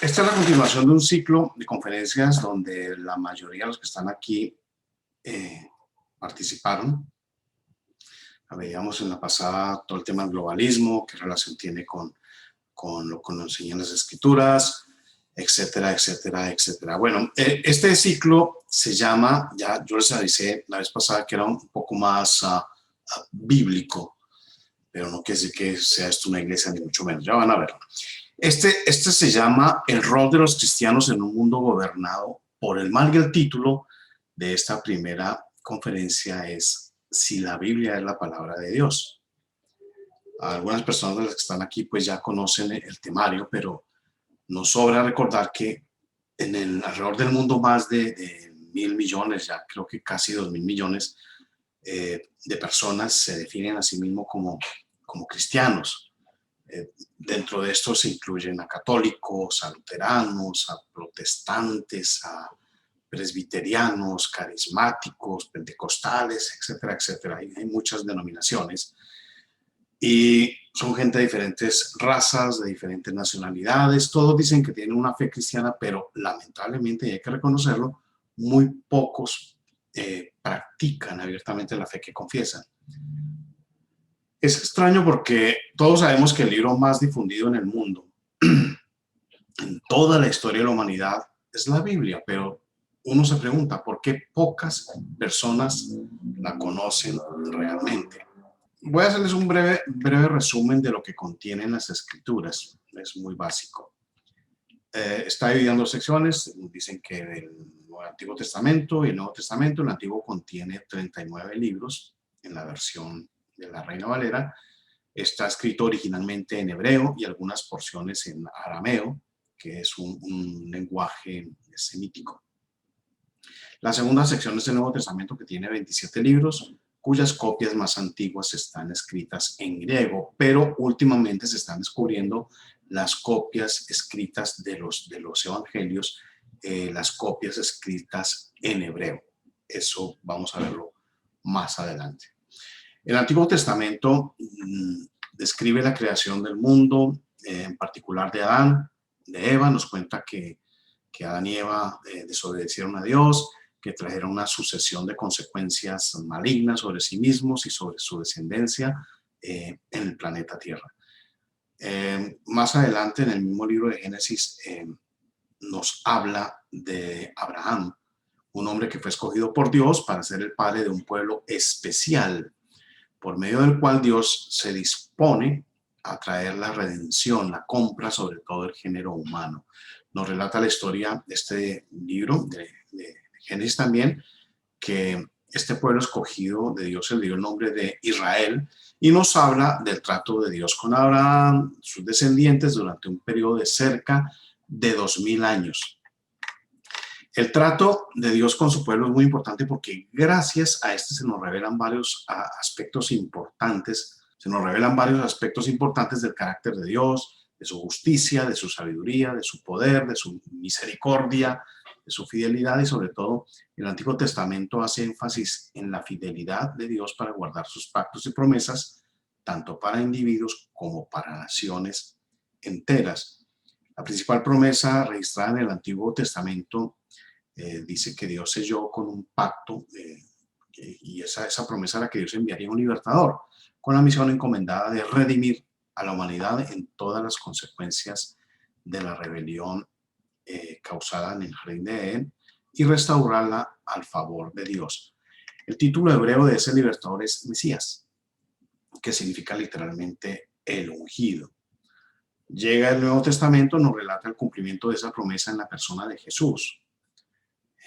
Esta es la continuación de un ciclo de conferencias donde la mayoría de los que están aquí participaron. Veíamos en la pasada todo el tema del globalismo, qué relación tiene con lo que nos enseñan las escrituras, etcétera, etcétera, etcétera. Bueno, este ciclo se llama, ya yo les avisé la vez pasada que era un poco más bíblico, pero no quiere decir que sea esto una iglesia ni mucho menos, ya van a verlo. Este se llama El rol de los cristianos en un mundo gobernado por el mal, y el título de esta primera conferencia es Si la Biblia es la palabra de Dios. Algunas personas de las que están aquí pues ya conocen el temario, pero nos sobra recordar que en el alrededor del mundo más de 1.000 millones, ya creo que casi 2.000 millones de personas se definen a sí mismos como cristianos. Dentro de estos se incluyen a católicos, a luteranos, a protestantes, a presbiterianos, carismáticos, pentecostales, etcétera, etcétera. Hay muchas denominaciones y son gente de diferentes razas, de diferentes nacionalidades. Todos dicen que tienen una fe cristiana, pero lamentablemente, y hay que reconocerlo, muy pocos practican abiertamente la fe que confiesan. Es extraño porque todos sabemos que el libro más difundido en el mundo, en toda la historia de la humanidad, es la Biblia, pero uno se pregunta por qué pocas personas la conocen realmente. Voy a hacerles un breve resumen de lo que contienen las escrituras. Es muy básico. Está dividido en dos secciones. Dicen que el Antiguo Testamento y el Nuevo Testamento. El Antiguo contiene 39 libros en la versión de la Reina Valera. Está escrito originalmente en hebreo y algunas porciones en arameo, que es un lenguaje semítico. La segunda sección es el Nuevo Testamento, que tiene 27 libros, cuyas copias más antiguas están escritas en griego, pero últimamente se están descubriendo las copias escritas de los evangelios, las copias escritas en hebreo. Eso vamos a verlo más adelante. El Antiguo Testamento describe la creación del mundo, en particular de Adán, de Eva. Nos cuenta que Adán y Eva desobedecieron a Dios, que trajeron una sucesión de consecuencias malignas sobre sí mismos y sobre su descendencia en el planeta Tierra. Más adelante, en el mismo libro de Génesis, nos habla de Abraham, un hombre que fue escogido por Dios para ser el padre de un pueblo especial, por medio del cual Dios se dispone a traer la redención, la compra sobre todo el género humano. Nos relata la historia de este libro de Génesis también, que este pueblo escogido de Dios se le dio el nombre de Israel, y nos habla del trato de Dios con Abraham, sus descendientes, durante un periodo de cerca de 2000 años. El trato de Dios con su pueblo es muy importante porque gracias a este se nos revelan varios aspectos importantes, del carácter de Dios, de su justicia, de su sabiduría, de su poder, de su misericordia, de su fidelidad, y sobre todo el Antiguo Testamento hace énfasis en la fidelidad de Dios para guardar sus pactos y promesas, tanto para individuos como para naciones enteras. La principal promesa registrada en el Antiguo Testamento dice que Dios selló con un pacto y esa promesa era que Dios enviaría un libertador con la misión encomendada de redimir a la humanidad en todas las consecuencias de la rebelión causada en el jardín de Edén y restaurarla al favor de Dios. El título hebreo de ese libertador es Mesías, que significa literalmente el ungido. Llega el Nuevo Testamento, nos relata el cumplimiento de esa promesa en la persona de Jesús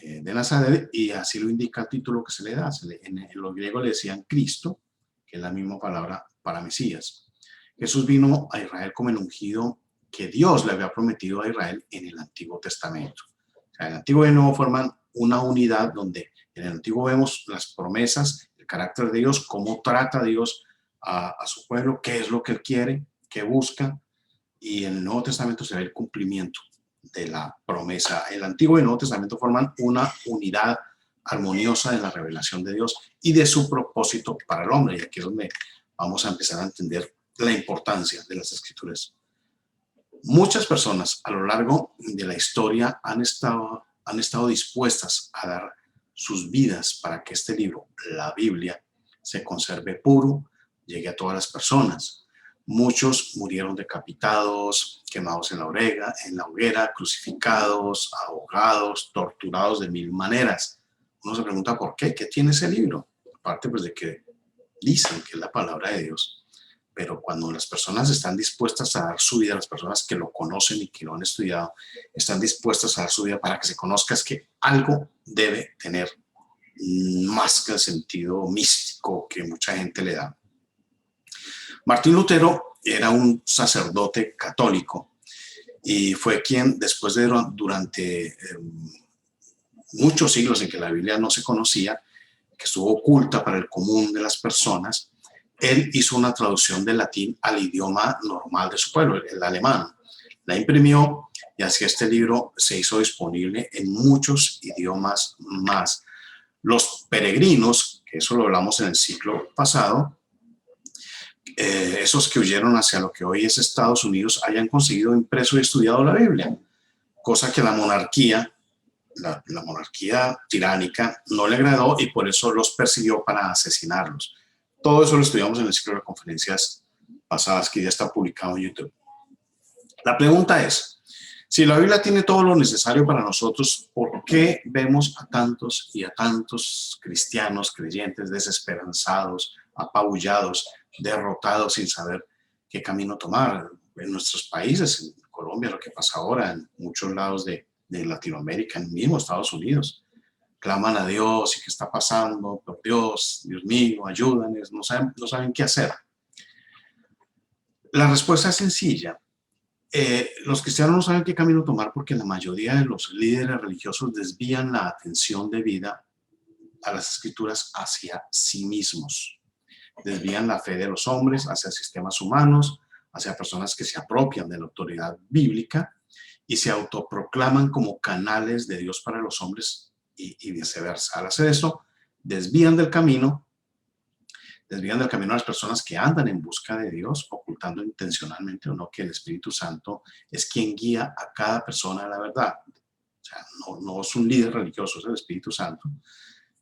de Nazaret, y así lo indica el título que se le da. En los griegos le decían Cristo, que es la misma palabra para Mesías. Jesús vino a Israel como el ungido que Dios le había prometido a Israel en el Antiguo Testamento. O sea, el Antiguo y el Nuevo forman una unidad donde en el Antiguo vemos las promesas, el carácter de Dios, cómo trata Dios a su pueblo, qué es lo que Él quiere, qué busca, y en el Nuevo Testamento se ve el cumplimiento de la promesa. El Antiguo y el Nuevo Testamento forman una unidad armoniosa de la revelación de Dios y de su propósito para el hombre. Y aquí es donde vamos a empezar a entender la importancia de las Escrituras. Muchas personas a lo largo de la historia han estado dispuestas a dar sus vidas para que este libro, la Biblia, se conserve puro, llegue a todas las personas. Muchos murieron decapitados, quemados en la hoguera, crucificados, ahogados, torturados de mil maneras. Uno se pregunta por qué, ¿qué tiene ese libro? Aparte pues de que dicen que es la palabra de Dios, pero cuando las personas están dispuestas a dar su vida, las personas que lo conocen y que lo han estudiado, están dispuestas a dar su vida para que se conozca, es que algo debe tener más que el sentido místico que mucha gente le da. Martín Lutero era un sacerdote católico y fue quien, después de durante muchos siglos en que la Biblia no se conocía, que estuvo oculta para el común de las personas, él hizo una traducción del latín al idioma normal de su pueblo, el alemán. La imprimió y así este libro se hizo disponible en muchos idiomas más. Los peregrinos, que eso lo hablamos en el siglo pasado, esos que huyeron hacia lo que hoy es Estados Unidos, hayan conseguido impreso y estudiado la Biblia, cosa que la monarquía tiránica no le agradó y por eso los persiguió para asesinarlos. Todo eso lo estudiamos en el ciclo de conferencias pasadas que ya está publicado en YouTube. La pregunta es, si la Biblia tiene todo lo necesario para nosotros, ¿por qué vemos a tantos y a tantos cristianos, creyentes, desesperanzados, apabullados, derrotados sin saber qué camino tomar? En nuestros países, en Colombia, lo que pasa ahora, en muchos lados de Latinoamérica, en el mismo Estados Unidos, claman a Dios y qué está pasando, por Dios, Dios mío, ayúdanos, no saben qué hacer. La respuesta es sencilla. Los cristianos no saben qué camino tomar porque la mayoría de los líderes religiosos desvían la atención de vida a las escrituras hacia sí mismos. Desvían la fe de los hombres hacia sistemas humanos, hacia personas que se apropian de la autoridad bíblica y se autoproclaman como canales de Dios para los hombres y viceversa. Al hacer eso, desvían del camino a las personas que andan en busca de Dios, ocultando intencionalmente o no que el Espíritu Santo es quien guía a cada persona a la verdad. O sea, no es un líder religioso, es el Espíritu Santo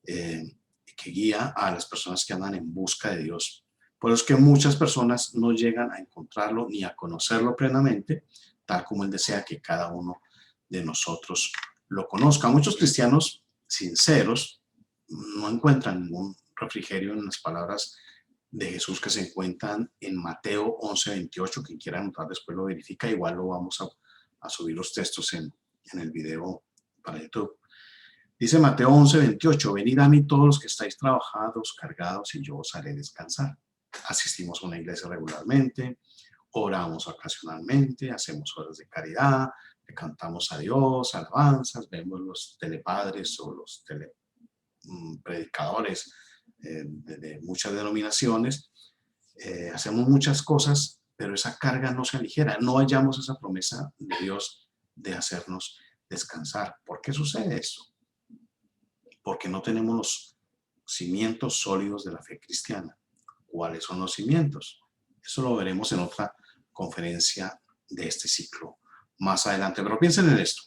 que guía a las personas que andan en busca de Dios. Por eso es que muchas personas no llegan a encontrarlo ni a conocerlo plenamente, tal como Él desea que cada uno de nosotros lo conozca. Muchos cristianos sinceros no encuentran ningún refrigerio en las palabras de Jesús que se encuentran en Mateo 11:28. Quien quiera anotar después lo verifica. Igual lo vamos a subir los textos en el video para YouTube. Dice Mateo 11:28, venid a mí todos los que estáis trabajados, cargados, y yo os haré descansar. Asistimos a una iglesia regularmente, oramos ocasionalmente, hacemos horas de caridad, le cantamos a Dios, alabanzas, vemos los telepadres o los predicadores de muchas denominaciones, hacemos muchas cosas, pero esa carga no se aligera, no hallamos esa promesa de Dios de hacernos descansar. ¿Por qué sucede esto? Porque no tenemos los cimientos sólidos de la fe cristiana. ¿Cuáles son los cimientos? Eso lo veremos en otra conferencia de este ciclo más adelante. Pero piensen en esto.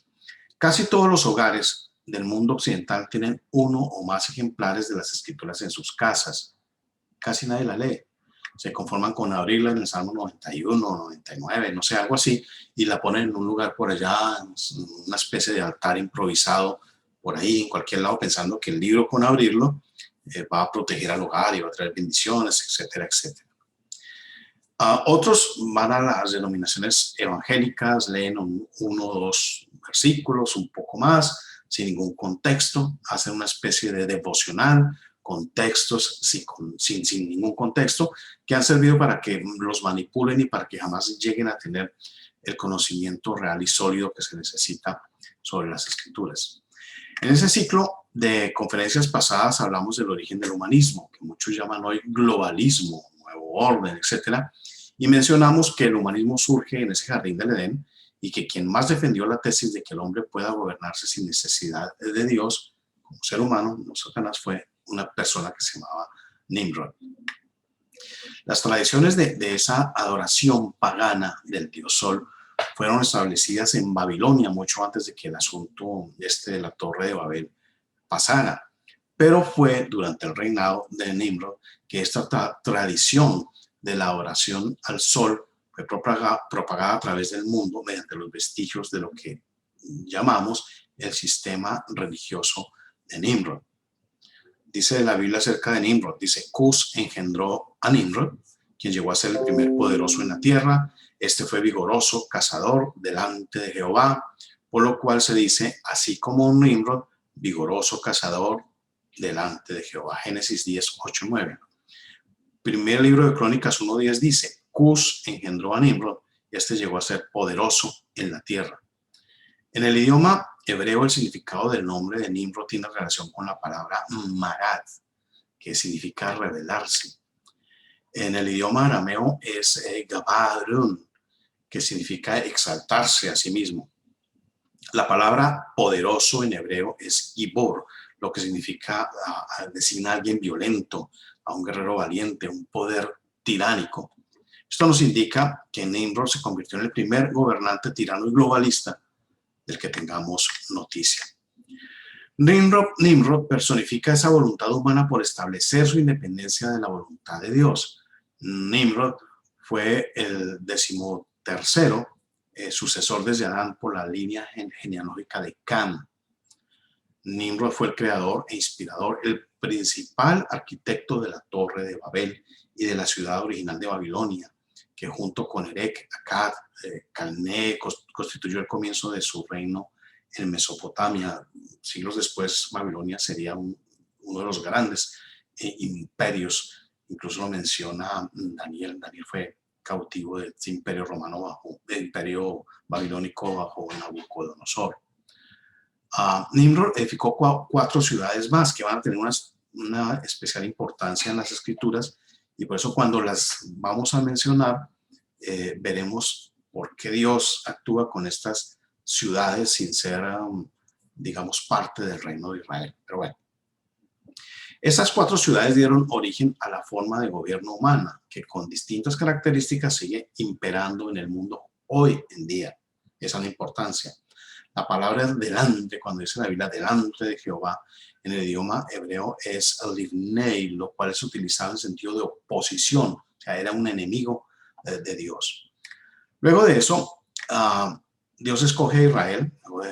Casi todos los hogares del mundo occidental tienen uno o más ejemplares de las escrituras en sus casas. Casi nadie la lee. Se conforman con abrirla en el Salmo 91, 99, no sé, algo así, y la ponen en un lugar por allá, una especie de altar improvisado, por ahí, en cualquier lado, pensando que el libro con abrirlo va a proteger al hogar y va a traer bendiciones, etcétera, etcétera. Otros van a las denominaciones evangélicas, leen uno o dos versículos, un poco más, sin ningún contexto, hacen una especie de devocional con textos sin ningún contexto, que han servido para que los manipulen y para que jamás lleguen a tener el conocimiento real y sólido que se necesita sobre las escrituras. En ese ciclo de conferencias pasadas hablamos del origen del humanismo, que muchos llaman hoy globalismo, nuevo orden, etcétera, y mencionamos que el humanismo surge en ese jardín del Edén y que quien más defendió la tesis de que el hombre pueda gobernarse sin necesidad de Dios como ser humano, no Satanás, fue una persona que se llamaba Nimrod. Las tradiciones de esa adoración pagana del dios Sol fueron establecidas en Babilonia mucho antes de que el asunto de la Torre de Babel pasara. Pero fue durante el reinado de Nimrod que esta tradición de la oración al sol fue propagada a través del mundo mediante los vestigios de lo que llamamos el sistema religioso de Nimrod. Dice la Biblia acerca de Nimrod, dice, Cus engendró a Nimrod, quien llegó a ser el primer poderoso en la tierra. Este fue vigoroso, cazador delante de Jehová, por lo cual se dice, así como Nimrod, vigoroso cazador delante de Jehová. Génesis 10, 8 y 9. Primer libro de Crónicas 1:10 dice, Cus engendró a Nimrod, y este llegó a ser poderoso en la tierra. En el idioma hebreo, el significado del nombre de Nimrod tiene relación con la palabra marad, que significa rebelarse. En el idioma arameo es gabarun, que significa exaltarse a sí mismo. La palabra poderoso en hebreo es gibor, lo que significa designar a alguien violento, a un guerrero valiente, un poder tiránico. Esto nos indica que Nimrod se convirtió en el primer gobernante tirano y globalista del que tengamos noticia. Nimrod personifica esa voluntad humana por establecer su independencia de la voluntad de Dios. Nimrod fue el 13º sucesor desde Adán por la línea genealógica de Cam. Nimrod fue el creador e inspirador, el principal arquitecto de la Torre de Babel y de la ciudad original de Babilonia, que junto con Erech, Akkad, Calné constituyó el comienzo de su reino en Mesopotamia. Siglos después, Babilonia sería uno de los grandes imperios. Incluso lo menciona Daniel. Daniel fue cautivo del imperio romano del imperio babilónico bajo Nabucodonosor. Nimrod edificó 4 ciudades más que van a tener una especial importancia en las escrituras, y por eso cuando las vamos a mencionar veremos por qué Dios actúa con estas ciudades sin ser, digamos, parte del reino de Israel. Pero bueno, esas 4 ciudades dieron origen a la forma de gobierno humana que con distintas características sigue imperando en el mundo hoy en día. Esa es la importancia. La palabra delante, cuando dice la Biblia delante de Jehová, en el idioma hebreo es livnei, lo cual es utilizado en sentido de oposición, o sea, era un enemigo de Dios. Luego de eso, Dios escoge a Israel,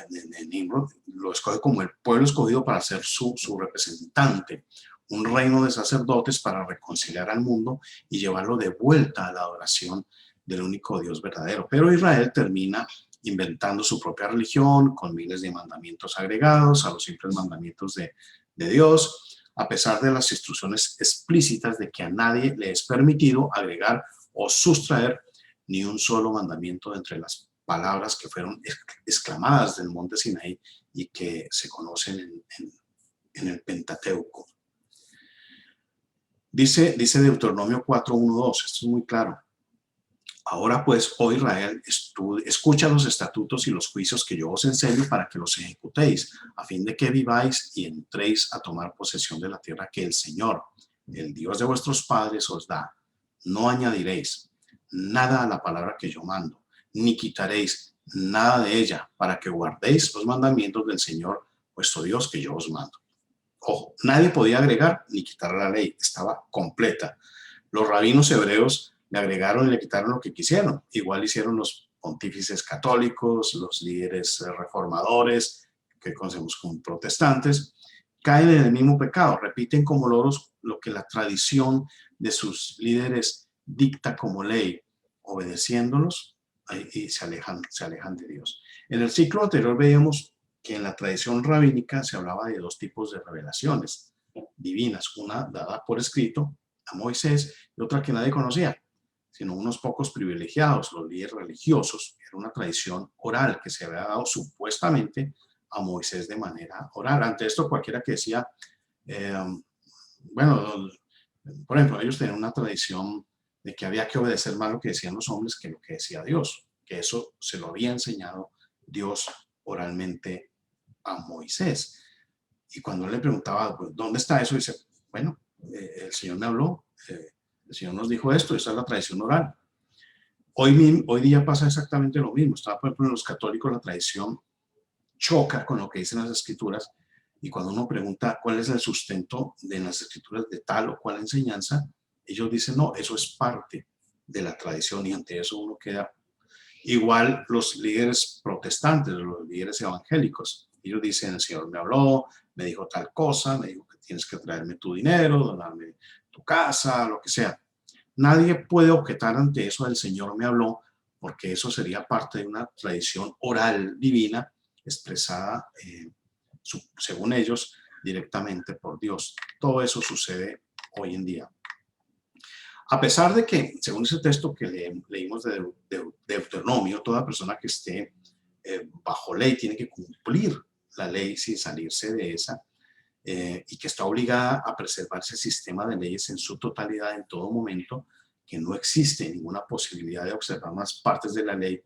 de Nimrod, lo escoge como el pueblo escogido para ser su representante, un reino de sacerdotes para reconciliar al mundo y llevarlo de vuelta a la adoración del único Dios verdadero. Pero Israel termina inventando su propia religión con miles de mandamientos agregados a los simples mandamientos de Dios, a pesar de las instrucciones explícitas de que a nadie le es permitido agregar o sustraer ni un solo mandamiento de entre las palabras que fueron exclamadas del monte Sinaí y que se conocen en el Pentateuco. Dice Deuteronomio 4:1-2, esto es muy claro. Ahora pues, oh Israel, escucha los estatutos y los juicios que yo os enseño para que los ejecutéis, a fin de que viváis y entréis a tomar posesión de la tierra que el Señor, el Dios de vuestros padres, os da. No añadiréis nada a la palabra que yo mando, ni quitaréis nada de ella, para que guardéis los mandamientos del Señor, vuestro Dios, que yo os mando. Ojo, nadie podía agregar ni quitar la ley, estaba completa. Los rabinos hebreos le agregaron y le quitaron lo que quisieron. Igual hicieron los pontífices católicos, los líderes reformadores, que conocemos como protestantes, caen en el mismo pecado, repiten como loros lo que la tradición de sus líderes dicta como ley, obedeciéndolos y se alejan de Dios. En el ciclo anterior veíamos que en la tradición rabínica se hablaba de 2 tipos de revelaciones divinas, una dada por escrito a Moisés y otra que nadie conocía, sino unos pocos privilegiados, los líderes religiosos. Era una tradición oral que se había dado supuestamente a Moisés de manera oral. Ante esto, cualquiera que decía, bueno, por ejemplo, ellos tenían una tradición de que había que obedecer más lo que decían los hombres que lo que decía Dios, que eso se lo había enseñado Dios oralmente a Moisés. Y cuando él le preguntaba, pues, ¿dónde está eso? Dice, bueno, el Señor me habló, el Señor nos dijo esto, esa es la tradición oral. Hoy día pasa exactamente lo mismo. Estaba, por ejemplo, en los católicos la tradición choca con lo que dicen las escrituras, y cuando uno pregunta cuál es el sustento de las escrituras de tal o cual enseñanza, ellos dicen, no, eso es parte de la tradición, y ante eso uno queda igual. Los líderes protestantes, los líderes evangélicos, ellos dicen, el Señor me habló, me dijo tal cosa, me dijo que tienes que traerme tu dinero, donarme tu casa, lo que sea. Nadie puede objetar ante eso del Señor me habló, porque eso sería parte de una tradición oral divina expresada, según ellos, directamente por Dios. Todo eso sucede hoy en día. A pesar de que, según ese texto que leímos de Deuteronomio, toda persona que esté bajo ley tiene que cumplir la ley sin salirse de esa, y que está obligada a preservar ese sistema de leyes en su totalidad en todo momento, que no existe ninguna posibilidad de observar unas partes de la ley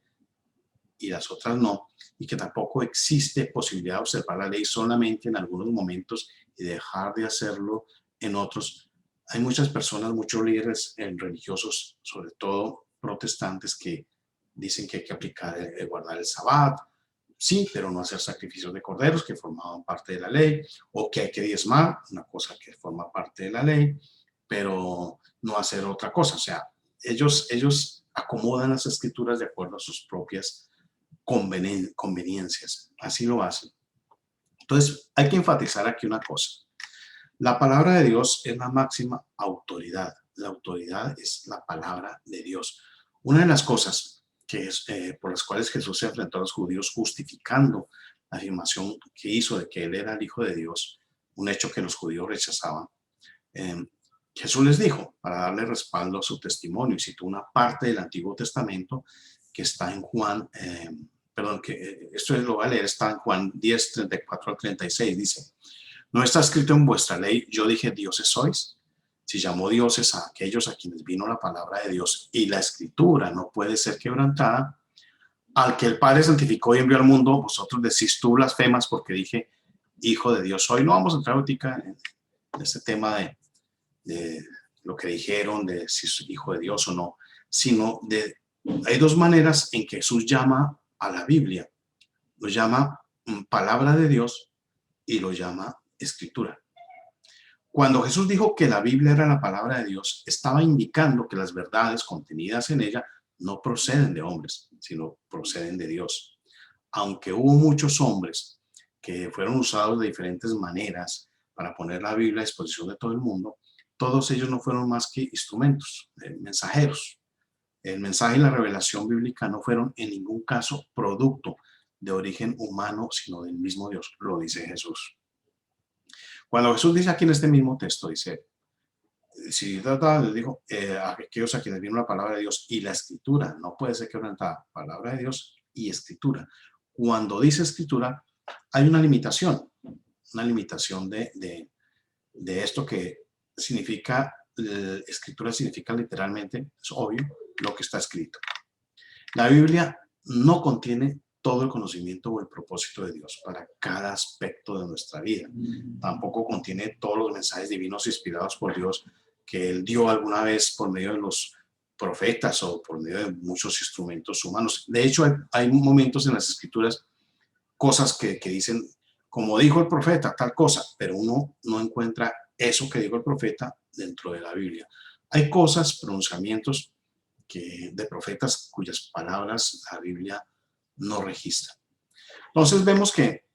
y las otras no, y que tampoco existe posibilidad de observar la ley solamente en algunos momentos y dejar de hacerlo en otros. Hay muchas personas, muchos líderes religiosos, sobre todo protestantes, que dicen que hay que aplicar, guardar el sabbat, sí, pero no hacer sacrificios de corderos que formaban parte de la ley, o que hay que diezmar, una cosa que forma parte de la ley, pero no hacer otra cosa. O sea, ellos acomodan las escrituras de acuerdo a sus propias conveniencias. Así lo hacen. Entonces, hay que enfatizar aquí una cosa. La palabra de Dios es la máxima autoridad. La autoridad es la palabra de Dios. Una de las cosas que es, por las cuales Jesús se enfrentó a los judíos, justificando la afirmación que hizo de que él era el Hijo de Dios, un hecho que los judíos rechazaban, Jesús les dijo, para darle respaldo a su testimonio, y citó una parte del Antiguo Testamento que está en Juan, esto lo voy a leer, está en Juan 10, 34 al 36, dice: ¿no está escrito en vuestra ley, yo dije dioses sois? Si llamó dioses a aquellos a quienes vino la palabra de Dios, y la escritura no puede ser quebrantada, al que el Padre santificó y envió al mundo, vosotros decís tú blasfemas porque dije Hijo de Dios soy. No vamos a entrar ahorita en este tema de lo que dijeron, de si es hijo de Dios o no, sino hay dos maneras en que Jesús llama a la Biblia. Lo llama palabra de Dios y lo llama escritura. Cuando Jesús dijo que la Biblia era la palabra de Dios, estaba indicando que las verdades contenidas en ella no proceden de hombres, sino proceden de Dios. Aunque hubo muchos hombres que fueron usados de diferentes maneras para poner la Biblia a disposición de todo el mundo, todos ellos no fueron más que instrumentos, mensajeros. El mensaje y la revelación bíblica no fueron en ningún caso producto de origen humano, sino del mismo Dios, lo dice Jesús. Cuando Jesús dice aquí en este mismo texto, dice, si les dijo a aquellos a quienes vino la palabra de Dios y la escritura, no puede ser quebrantada, palabra de Dios y escritura. Cuando dice escritura, hay una limitación de esto que significa, escritura significa literalmente, es obvio, lo que está escrito. La Biblia no contiene todo el conocimiento o el propósito de Dios para cada aspecto de nuestra vida. Tampoco contiene todos los mensajes divinos inspirados por Dios que Él dio alguna vez por medio de los profetas o por medio de muchos instrumentos humanos. De hecho, hay momentos en las escrituras, cosas que dicen, como dijo el profeta, tal cosa, pero uno no encuentra eso que dijo el profeta dentro de la Biblia. Hay cosas, pronunciamientos de profetas cuyas palabras la Biblia no registra. Entonces vemos que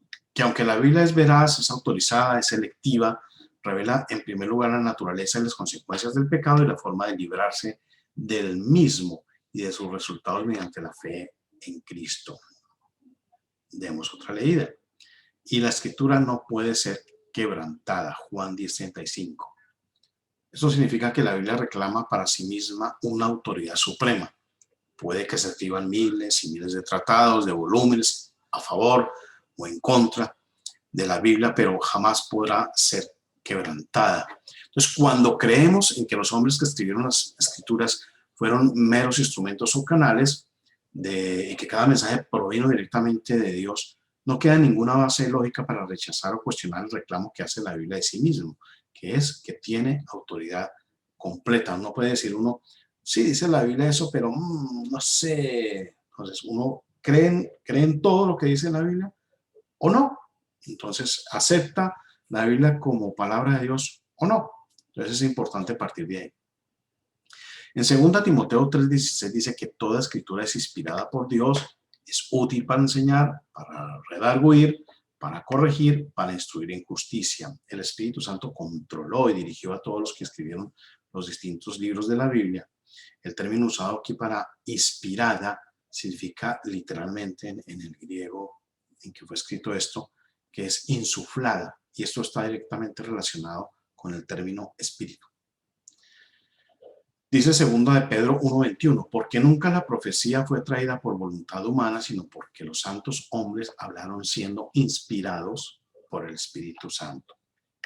aunque la Biblia es veraz, es autorizada, es selectiva, revela en primer lugar la naturaleza y las consecuencias del pecado y la forma de librarse del mismo y de sus resultados mediante la fe en Cristo. Demos otra leída. Y la escritura no puede ser quebrantada. Juan 10:35. Eso significa que la Biblia reclama para sí misma una autoridad suprema. Puede que se escriban miles y miles de tratados, de volúmenes a favor o en contra de la Biblia, pero jamás podrá ser quebrantada. Entonces, cuando creemos en que los hombres que escribieron las escrituras fueron meros instrumentos o canales, y que cada mensaje provino directamente de Dios, no queda ninguna base lógica para rechazar o cuestionar el reclamo que hace la Biblia de sí mismo, que es que tiene autoridad completa. No puede decir uno, sí, dice la Biblia eso, pero no sé. Entonces, uno cree en todo lo que dice la Biblia o no. Entonces, acepta la Biblia como palabra de Dios o no. Entonces, es importante partir de ahí. En 2 Timoteo 3:16 dice que toda escritura es inspirada por Dios, es útil para enseñar, para redarguir, para corregir, para instruir en justicia. El Espíritu Santo controló y dirigió a todos los que escribieron los distintos libros de la Biblia. El término usado aquí para inspirada significa literalmente en el griego en que fue escrito esto, que es insuflada, y esto está directamente relacionado con el término espíritu. Dice 2 de Pedro 1:21, porque nunca la profecía fue traída por voluntad humana, sino porque los santos hombres hablaron siendo inspirados por el Espíritu Santo.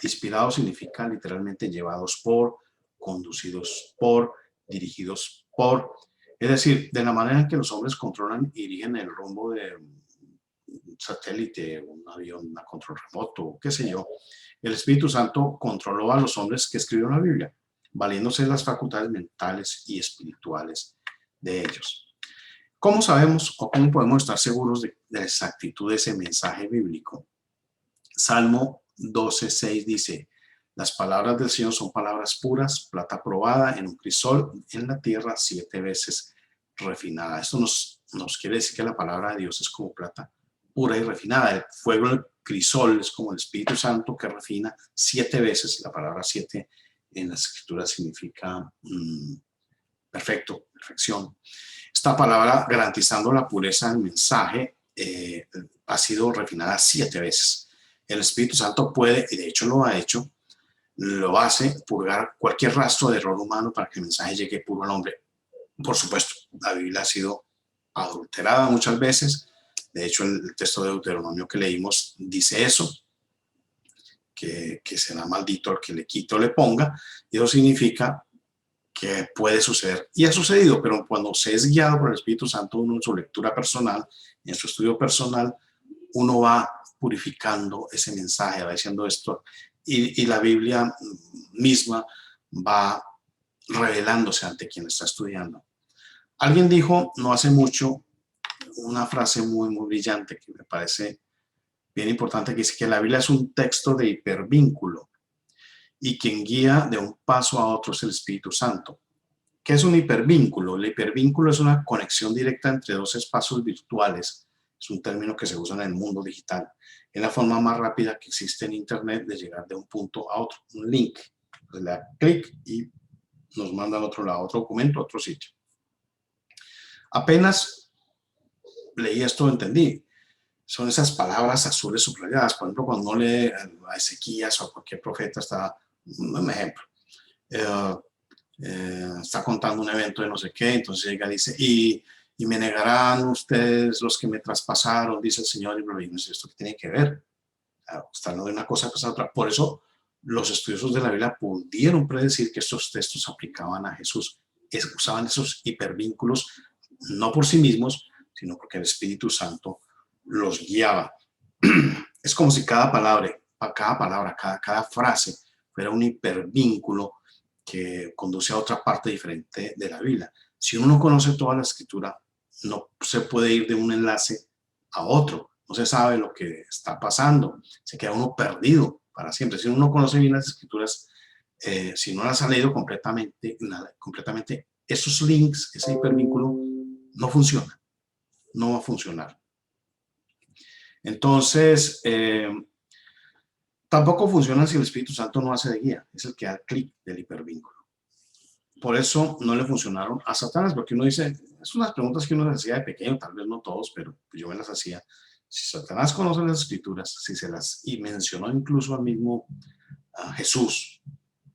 Inspirado significa literalmente llevados por, conducidos por, dirigidos por. Es decir, de la manera en que los hombres controlan y dirigen el rumbo de un satélite, un avión a control remoto, qué sé yo, el Espíritu Santo controló a los hombres que escribieron la Biblia, valiéndose de las facultades mentales y espirituales de ellos. ¿Cómo sabemos o cómo podemos estar seguros de la exactitud de ese mensaje bíblico? Salmo 12:6 dice, las palabras del Señor son palabras puras, plata probada en un crisol, en la tierra 7 veces refinada. Esto nos quiere decir que la palabra de Dios es como plata pura y refinada. El fuego del crisol es como el Espíritu Santo que refina 7 veces. La palabra 7 en las escrituras significa perfecto, perfección. Esta palabra, garantizando la pureza del mensaje, ha sido refinada 7 veces. El Espíritu Santo puede, y de hecho lo ha hecho, lo hace, purgar cualquier rastro de error humano para que el mensaje llegue puro al hombre. Por supuesto, la Biblia ha sido adulterada muchas veces. De hecho, el texto de Deuteronomio que leímos dice eso, que será maldito el que le quite o le ponga. Y eso significa que puede suceder. Y ha sucedido, pero cuando se es guiado por el Espíritu Santo, uno en su lectura personal, en su estudio personal, uno va purificando ese mensaje, va diciendo esto, y la Biblia misma va revelándose ante quien está estudiando. Alguien dijo no hace mucho una frase muy brillante que me parece bien importante, que dice que la Biblia es un texto de hipervínculo y quien guía de un paso a otro es el Espíritu Santo. ¿Qué es un hipervínculo? El hipervínculo es una conexión directa entre dos espacios virtuales. Es un término que se usa en el mundo digital. Es la forma más rápida que existe en Internet de llegar de un punto a otro. Un link. Entonces le da clic y nos manda al otro lado, otro documento, a otro sitio. Apenas leí esto, entendí. Son esas palabras azules subrayadas. Por ejemplo, cuando uno lee a Ezequías o a cualquier profeta, está un ejemplo. Está contando un evento de no sé qué, entonces llega y dice, y me negarán ustedes los que me traspasaron, dice el Señor, y me dice, ¿esto qué tiene que ver? Está hablando de una cosa, pues a otra. Por eso los estudiosos de la Biblia pudieron predecir que estos textos aplicaban a Jesús. Usaban esos hipervínculos, no por sí mismos, sino porque el Espíritu Santo los guiaba. Es como si cada palabra, cada frase fuera un hipervínculo que conduce a otra parte diferente de la Biblia. Si uno no conoce toda la escritura, no se puede ir de un enlace a otro. No se sabe lo que está pasando. Se queda uno perdido para siempre. Si uno no conoce bien las escrituras, si no las ha leído completamente, esos links, ese hipervínculo, no funciona. No va a funcionar. Entonces, tampoco funciona si el Espíritu Santo no hace de guía. Es el que da clic del hipervínculo. Por eso no le funcionaron a Satanás, porque uno dice, es unas preguntas que uno se hacía de pequeño, tal vez no todos, pero yo me las hacía. Si Satanás conoce las escrituras, si se las y mencionó incluso al mismo Jesús,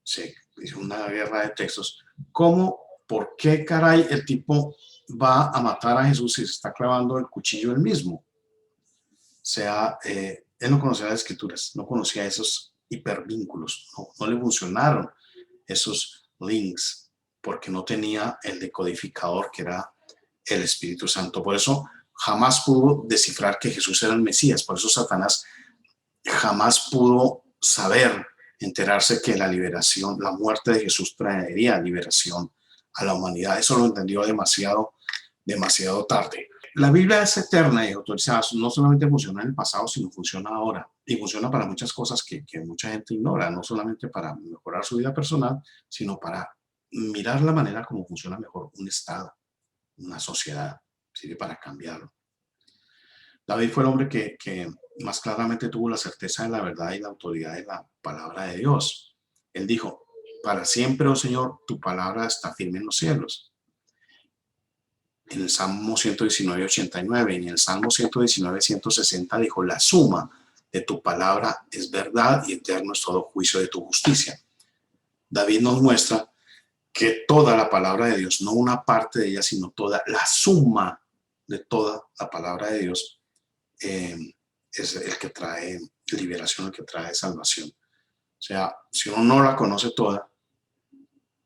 se hizo una guerra de textos, ¿cómo, por qué caray el tipo va a matar a Jesús si se está clavando el cuchillo él mismo? O sea, él no conocía las escrituras, no conocía esos hipervínculos, no le funcionaron esos links, porque no tenía el decodificador que era el Espíritu Santo. Por eso jamás pudo descifrar que Jesús era el Mesías. Por eso Satanás jamás pudo saber, enterarse que la liberación, la muerte de Jesús traería liberación a la humanidad. Eso lo entendió demasiado tarde. La Biblia es eterna y autorizada, no solamente funciona en el pasado, sino funciona ahora. Y funciona para muchas cosas que mucha gente ignora, no solamente para mejorar su vida personal, sino para mirar la manera como funciona mejor un Estado, una sociedad. Sirve para cambiarlo. David fue el hombre que más claramente tuvo la certeza de la verdad y la autoridad de la palabra de Dios. Él dijo, para siempre, oh Señor, tu palabra está firme en los cielos. En el Salmo 119, 89, y en el Salmo 119, 160 dijo, la suma de tu palabra es verdad y eterno es todo juicio de tu justicia. David nos muestra que toda la palabra de Dios, no una parte de ella, sino toda, la suma de toda la palabra de Dios, es el que trae liberación, el que trae salvación. O sea, si uno no la conoce toda,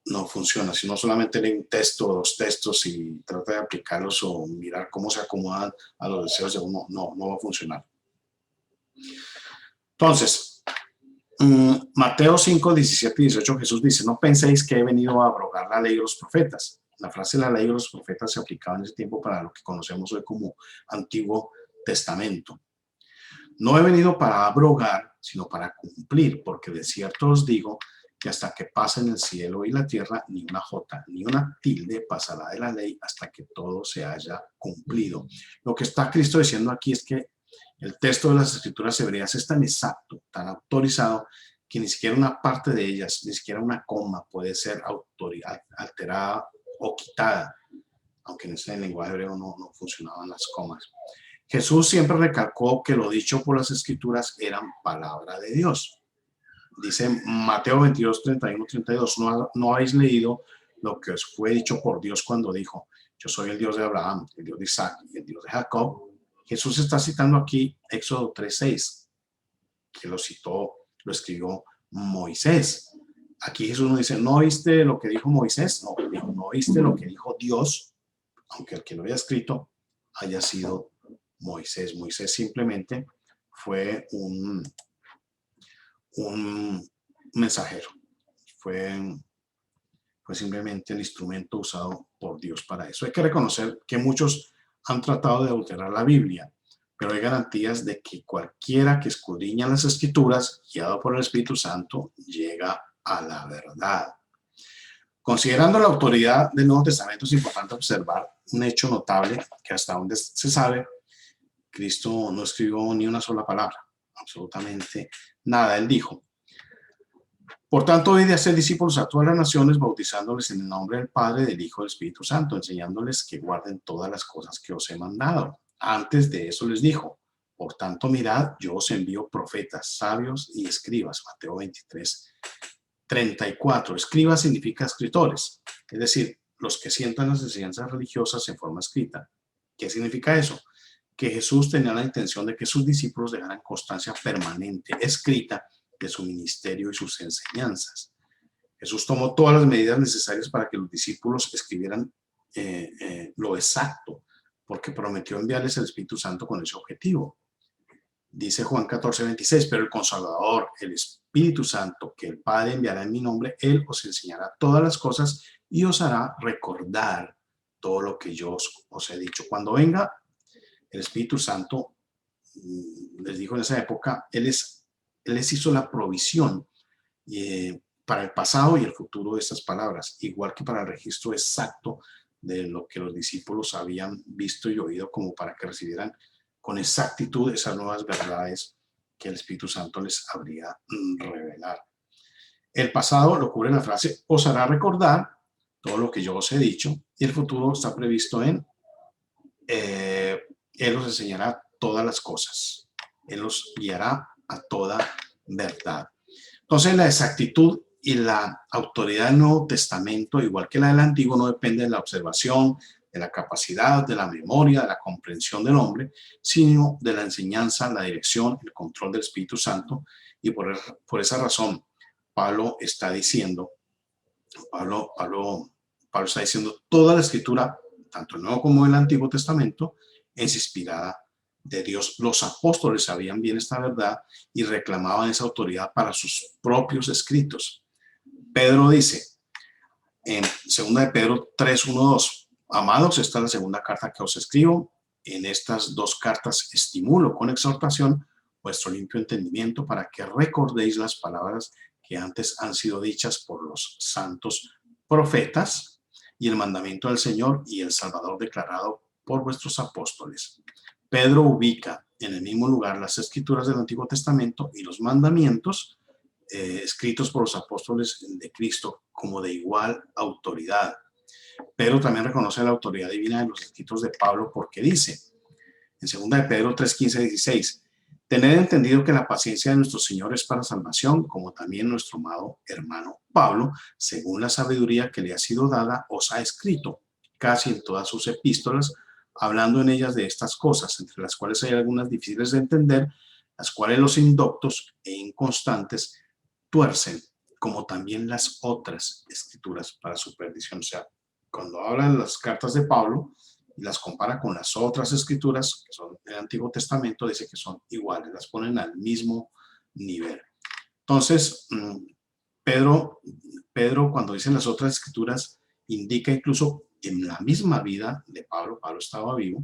no funciona. Si uno solamente lee un texto o dos textos y trata de aplicarlos o mirar cómo se acomodan a los deseos de uno, no va a funcionar. Entonces, Mateo 5, 17 y 18, Jesús dice, no penséis que he venido a abrogar la ley de los profetas. La frase la ley de los profetas se aplicaba en ese tiempo para lo que conocemos hoy como Antiguo Testamento. No he venido para abrogar, sino para cumplir, porque de cierto os digo que hasta que pasen el cielo y la tierra, ni una jota, ni una tilde pasará de la ley hasta que todo se haya cumplido. Lo que está Cristo diciendo aquí es que el texto de las Escrituras hebreas es tan exacto, tan autorizado, que ni siquiera una parte de ellas, ni siquiera una coma puede ser alterada o quitada, aunque en ese lenguaje hebreo no funcionaban las comas. Jesús siempre recalcó que lo dicho por las Escrituras eran palabra de Dios. Dice Mateo 22, 31, 32, no habéis leído lo que os fue dicho por Dios cuando dijo, yo soy el Dios de Abraham, el Dios de Isaac y el Dios de Jacob. Jesús está citando aquí Éxodo 3:6, que lo escribió Moisés. Aquí Jesús no dice, ¿no oíste lo que dijo Moisés? No, dijo, ¿no oíste lo que dijo Dios? Aunque el que lo haya escrito haya sido Moisés. Moisés simplemente fue un mensajero. Fue simplemente el instrumento usado por Dios para eso. Hay que reconocer que muchos han tratado de adulterar la Biblia, pero hay garantías de que cualquiera que escudriña las Escrituras, guiado por el Espíritu Santo, llega a la verdad. Considerando la autoridad del Nuevo Testamento, es importante observar un hecho notable que hasta donde se sabe, Cristo no escribió ni una sola palabra, absolutamente nada. Él dijo, por tanto, id a hacer discípulos a todas las naciones, bautizándoles en el nombre del Padre, del Hijo y del Espíritu Santo, enseñándoles que guarden todas las cosas que os he mandado. Antes de eso les dijo, por tanto, mirad, yo os envío profetas, sabios y escribas. Mateo 23, 34. Escribas significa escritores, es decir, los que sientan las enseñanzas religiosas en forma escrita. ¿Qué significa eso? Que Jesús tenía la intención de que sus discípulos dejaran constancia permanente, escrita, de su ministerio y sus enseñanzas. Jesús tomó todas las medidas necesarias para que los discípulos escribieran lo exacto, porque prometió enviarles el Espíritu Santo con ese objetivo. Dice Juan 14, 26, pero el Consolador, el Espíritu Santo, que el Padre enviará en mi nombre, Él os enseñará todas las cosas y os hará recordar todo lo que yo os he dicho. Cuando venga el Espíritu Santo, les dijo en esa época, Él les hizo la provisión para el pasado y el futuro de estas palabras, igual que para el registro exacto de lo que los discípulos habían visto y oído, como para que recibieran con exactitud esas nuevas verdades que el Espíritu Santo les habría revelar. El pasado lo cubre la frase, os hará recordar todo lo que yo os he dicho, y el futuro está previsto en, Él os enseñará todas las cosas, Él os guiará a toda verdad. Entonces, la exactitud y la autoridad del Nuevo Testamento, igual que la del Antiguo, no depende de la observación, de la capacidad, de la memoria, de la comprensión del hombre, sino de la enseñanza, la dirección, el control del Espíritu Santo. Y por esa razón, Pablo está diciendo, toda la Escritura, tanto el Nuevo como el Antiguo Testamento, es inspirada de Dios. Los apóstoles sabían bien esta verdad y reclamaban esa autoridad para sus propios escritos. Pedro dice en 2 de Pedro 3, 1, 2. Amados, esta es la segunda carta que os escribo. En estas 2 cartas estimulo con exhortación vuestro limpio entendimiento para que recordéis las palabras que antes han sido dichas por los santos profetas y el mandamiento del Señor y el Salvador declarado por vuestros apóstoles. Pedro ubica en el mismo lugar las escrituras del Antiguo Testamento y los mandamientos escritos por los apóstoles de Cristo como de igual autoridad. Pedro también reconoce la autoridad divina de los escritos de Pablo porque dice en 2 de Pedro 3, 15, 16: tened entendido que la paciencia de nuestro Señor es para salvación, como también nuestro amado hermano Pablo, según la sabiduría que le ha sido dada, os ha escrito casi en todas sus epístolas, hablando en ellas de estas cosas, entre las cuales hay algunas difíciles de entender, las cuales los indoctos e inconstantes tuercen, como también las otras escrituras para su perdición. O sea, cuando habla de las cartas de Pablo y las compara con las otras escrituras que son del Antiguo Testamento, dice que son iguales, las ponen al mismo nivel. Entonces, Pedro cuando dice las otras escrituras, indica incluso en la misma vida de Pablo estaba vivo,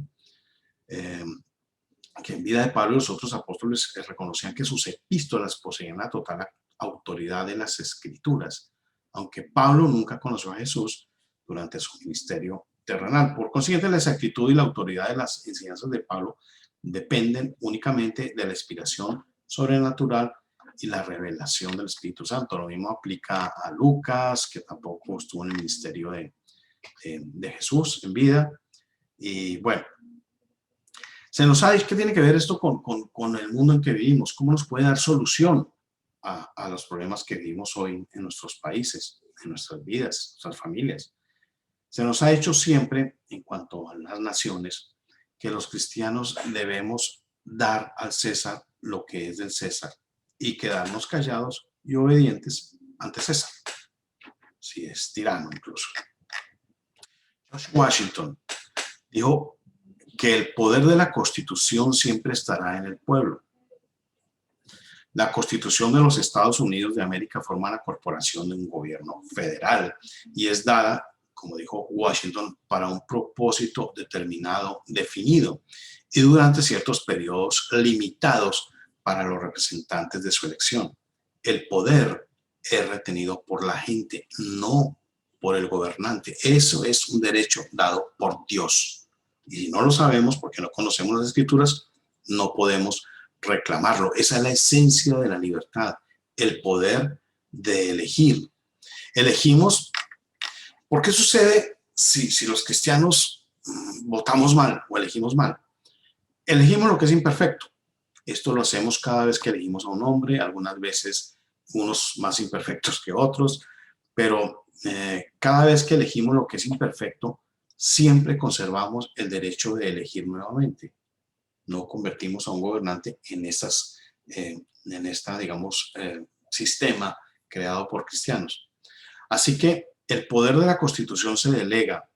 que en vida de Pablo los otros apóstoles reconocían que sus epístolas poseían la total autoridad de las escrituras, aunque Pablo nunca conoció a Jesús durante su ministerio terrenal. Por consiguiente, la exactitud y la autoridad de las enseñanzas de Pablo dependen únicamente de la inspiración sobrenatural y la revelación del Espíritu Santo. Lo mismo aplica a Lucas, que tampoco estuvo en el ministerio de Jesús en vida. Y bueno, se nos ha dicho qué tiene que ver esto con el mundo en que vivimos, cómo nos puede dar solución a los problemas que vivimos hoy en nuestros países, en nuestras vidas, nuestras familias. Se nos ha dicho siempre, en cuanto a las naciones, que los cristianos debemos dar al César lo que es del César y quedarnos callados y obedientes ante César, si es tirano incluso. George Washington dijo que el poder de la Constitución siempre estará en el pueblo. La Constitución de los Estados Unidos de América forma la corporación de un gobierno federal y es dada, como dijo Washington, para un propósito determinado, definido, y durante ciertos periodos limitados para los representantes de su elección. El poder es retenido por la gente, no por el gobernante. Eso es un derecho dado por Dios. Y si no lo sabemos, porque no conocemos las Escrituras, no podemos reclamarlo. Esa es la esencia de la libertad, el poder de elegir. Elegimos. ¿Por qué sucede si los cristianos votamos mal o elegimos mal? Elegimos lo que es imperfecto. Esto lo hacemos cada vez que elegimos a un hombre, algunas veces unos más imperfectos que otros, pero cada vez que elegimos lo que es imperfecto, siempre conservamos el derecho de elegir nuevamente. No convertimos a un gobernante en digamos, sistema creado por cristianos. Así que el poder de la Constitución se delega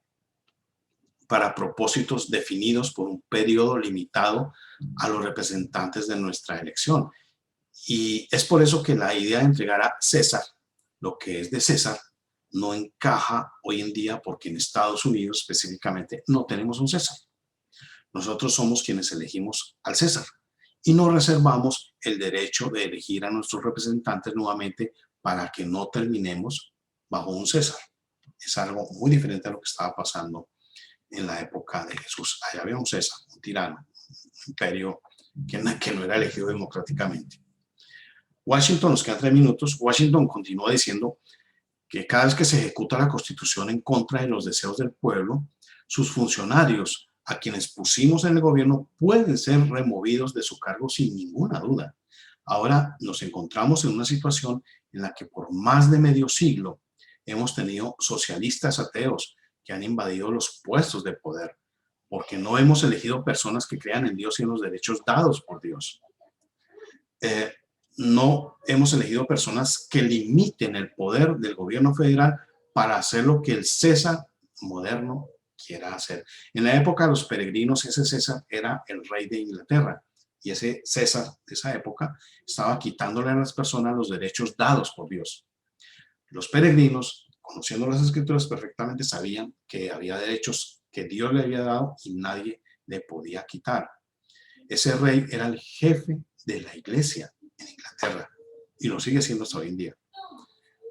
para propósitos definidos por un periodo limitado a los representantes de nuestra elección. Y es por eso que la idea de entregar a César lo que es de César no encaja hoy en día, porque en Estados Unidos específicamente no tenemos un César. Nosotros somos quienes elegimos al César y nos reservamos el derecho de elegir a nuestros representantes nuevamente para que no terminemos bajo un César. Es algo muy diferente a lo que estaba pasando en la época de Jesús. Allá había un César, un tirano, un imperio que no era elegido democráticamente. Washington, nos quedan 3 minutos. Washington continúa diciendo que cada vez que se ejecuta la Constitución en contra de los deseos del pueblo, sus funcionarios, a quienes pusimos en el gobierno, pueden ser removidos de su cargo sin ninguna duda. Ahora nos encontramos en una situación en la que por más de medio siglo hemos tenido socialistas ateos que han invadido los puestos de poder, porque no hemos elegido personas que crean en Dios y en los derechos dados por Dios. No hemos elegido personas que limiten el poder del gobierno federal para hacer lo que el César moderno quiera hacer. En la época de los peregrinos, ese César era el rey de Inglaterra, y ese César de esa época estaba quitándole a las personas los derechos dados por Dios. Los peregrinos, conociendo las escrituras perfectamente, sabían que había derechos que Dios le había dado y nadie le podía quitar. Ese rey era el jefe de la iglesia en Inglaterra y lo sigue siendo hasta hoy en día.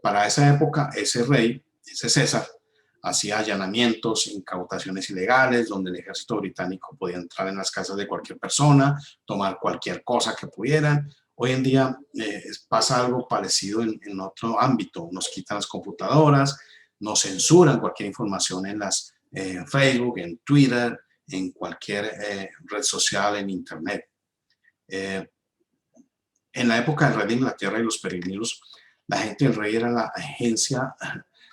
Para esa época, ese rey, ese César, hacía allanamientos, incautaciones ilegales, donde el ejército británico podía entrar en las casas de cualquier persona, tomar cualquier cosa que pudieran. Hoy en día pasa algo parecido en otro ámbito. Nos quitan las computadoras, nos censuran cualquier información en Facebook, en Twitter, en cualquier red social, en Internet. En la época del rey de Inglaterra y los peregrinos, la gente del rey era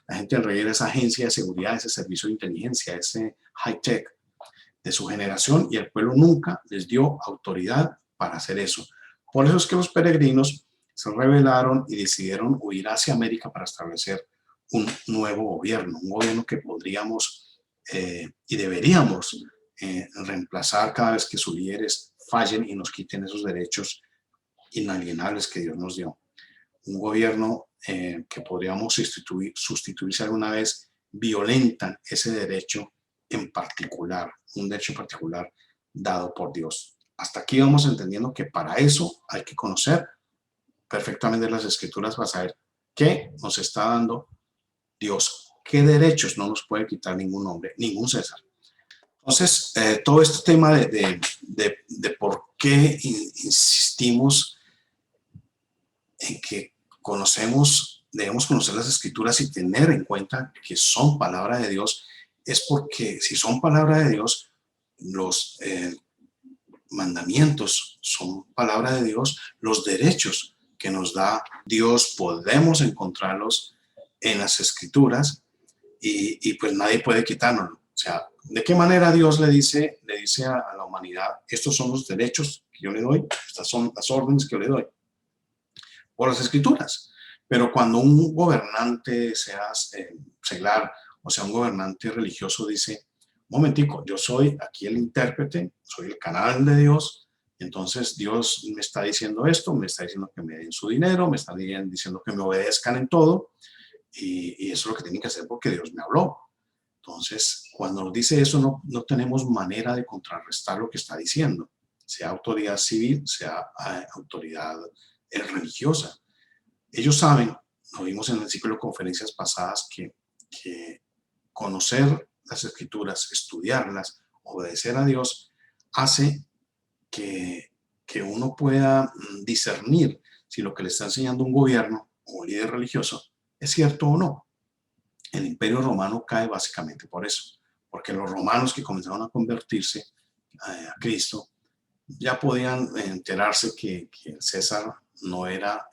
la gente del rey era esa agencia de seguridad, ese servicio de inteligencia, ese high-tech de su generación, y el pueblo nunca les dio autoridad para hacer eso. Por eso es que los peregrinos se rebelaron y decidieron huir hacia América para establecer un nuevo gobierno, un gobierno que podríamos y deberíamos reemplazar cada vez que sus líderes fallen y nos quiten esos derechos inalienables que Dios nos dio. Un gobierno que podríamos sustituir si alguna vez violentan ese derecho en particular, un derecho particular dado por Dios. Hasta aquí vamos entendiendo que para eso hay que conocer perfectamente las escrituras para saber qué nos está dando Dios, qué derechos no nos puede quitar ningún hombre, ningún César. Entonces, todo este tema de por qué insistimos en que debemos conocer las escrituras y tener en cuenta que son palabra de Dios, es porque si son palabra de Dios, los mandamientos son palabra de Dios, los derechos que nos da Dios podemos encontrarlos en las escrituras y pues nadie puede quitárnoslo. O sea, ¿de qué manera Dios le dice a la humanidad, estos son los derechos que yo le doy, estas son las órdenes que yo le doy? Por las escrituras. Pero cuando un gobernante, sea seglar o sea un gobernante religioso, dice, un momentico, yo soy aquí el intérprete, soy el canal de Dios, entonces Dios me está diciendo esto, me está diciendo que me den su dinero, me está diciendo que me obedezcan en todo, y eso es lo que tienen que hacer porque Dios me habló. Entonces, cuando nos dice eso, no tenemos manera de contrarrestar lo que está diciendo, sea autoridad civil, sea autoridad religiosa. Ellos saben, lo vimos en el ciclo de conferencias pasadas, que conocer las escrituras, estudiarlas, obedecer a Dios, hace que uno pueda discernir si lo que le está enseñando un gobierno o un líder religioso es cierto o no. El Imperio Romano cae básicamente por eso, porque los romanos que comenzaron a convertirse a Cristo ya podían enterarse que el César no era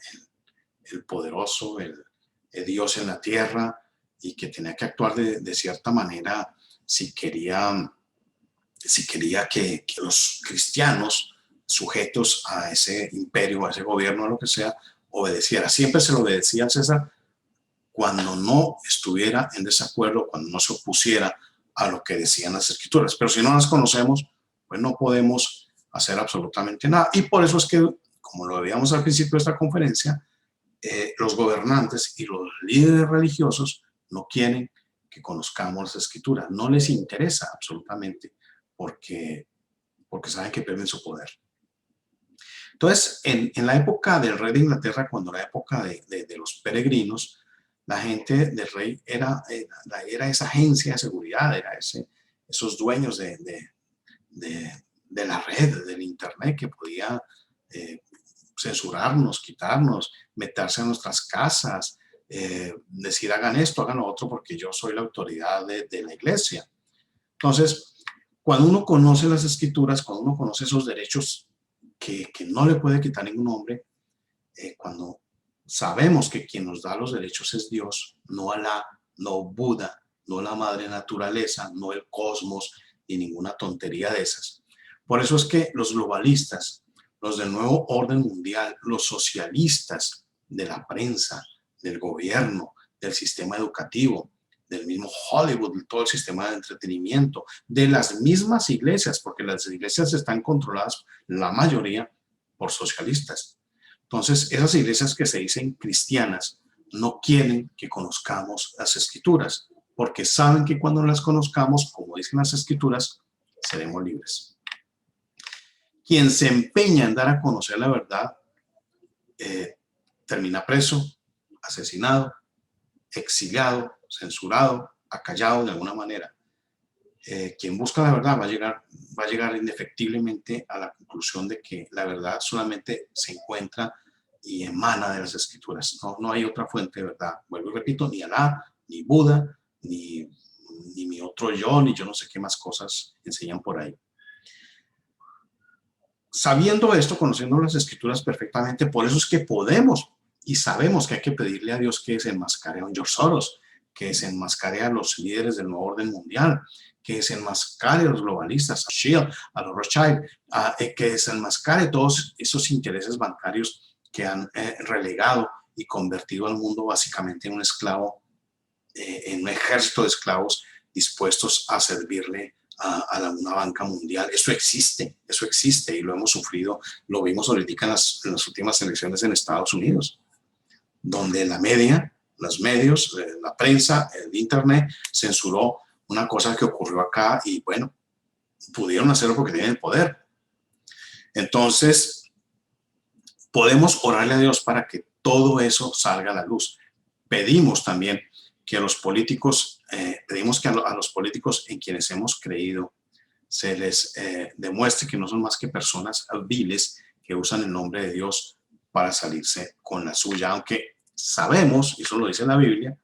el poderoso, el Dios en la tierra, y que tenía que actuar de cierta manera si quería que los cristianos sujetos a ese imperio, a ese gobierno, a lo que sea, obedeciera. Siempre se lo obedecía al César cuando no estuviera en desacuerdo, cuando no se opusiera a lo que decían las escrituras. Pero si no las conocemos, pues no podemos hacer absolutamente nada. Y por eso es que, como lo veíamos al principio de esta conferencia, los gobernantes y los líderes religiosos no quieren que conozcamos las escrituras. No les interesa absolutamente porque saben que pierden su poder. Entonces, en la época del rey de Inglaterra, cuando era la época de los peregrinos, la gente del rey era esa agencia de seguridad, era esos dueños de la red, del internet, que podía censurarnos, quitarnos, meterse en nuestras casas, decir hagan esto, hagan lo otro, porque yo soy la autoridad de la iglesia. Entonces, cuando uno conoce las escrituras, cuando uno conoce esos derechos que no le puede quitar ningún hombre, cuando sabemos que quien nos da los derechos es Dios, no Alá, no Buda, no la madre naturaleza, no el cosmos, ni ninguna tontería de esas. Por eso es que los globalistas, los del nuevo orden mundial, los socialistas de la prensa, del gobierno, del sistema educativo, del mismo Hollywood, de todo el sistema de entretenimiento, de las mismas iglesias, porque las iglesias están controladas, la mayoría, por socialistas. Entonces, esas iglesias que se dicen cristianas no quieren que conozcamos las Escrituras, porque saben que cuando las conozcamos, como dicen las Escrituras, seremos libres. Quien se empeña en dar a conocer la verdad, termina preso, asesinado, exiliado, censurado, acallado de alguna manera. Quien busca la verdad va a llegar indefectiblemente a la conclusión de que la verdad solamente se encuentra y emana de las Escrituras. No hay otra fuente de verdad. Vuelvo y repito, ni Alá, ni Buda, ni mi otro yo, ni yo no sé qué más cosas enseñan por ahí. Sabiendo esto, conociendo las Escrituras perfectamente, por eso es que podemos y sabemos que hay que pedirle a Dios que desenmascare a George Soros, que desenmascare a los líderes del nuevo orden mundial, que desenmascare a los globalistas, a Shield, a los Rothschild, que desenmascare todos esos intereses bancarios que han relegado y convertido al mundo básicamente en un esclavo, en un ejército de esclavos dispuestos a servirle a una banca mundial. Eso existe y lo hemos sufrido, lo vimos ahorita en las últimas elecciones en Estados Unidos, donde la media, los medios, la prensa, el internet censuró una cosa que ocurrió acá y bueno, pudieron hacerlo porque tienen el poder. Entonces, podemos orarle a Dios para que todo eso salga a la luz. Pedimos también que a los políticos, a los políticos en quienes hemos creído se les demuestre que no son más que personas viles que usan el nombre de Dios para salirse con la suya, aunque sabemos, y eso lo dice la Biblia,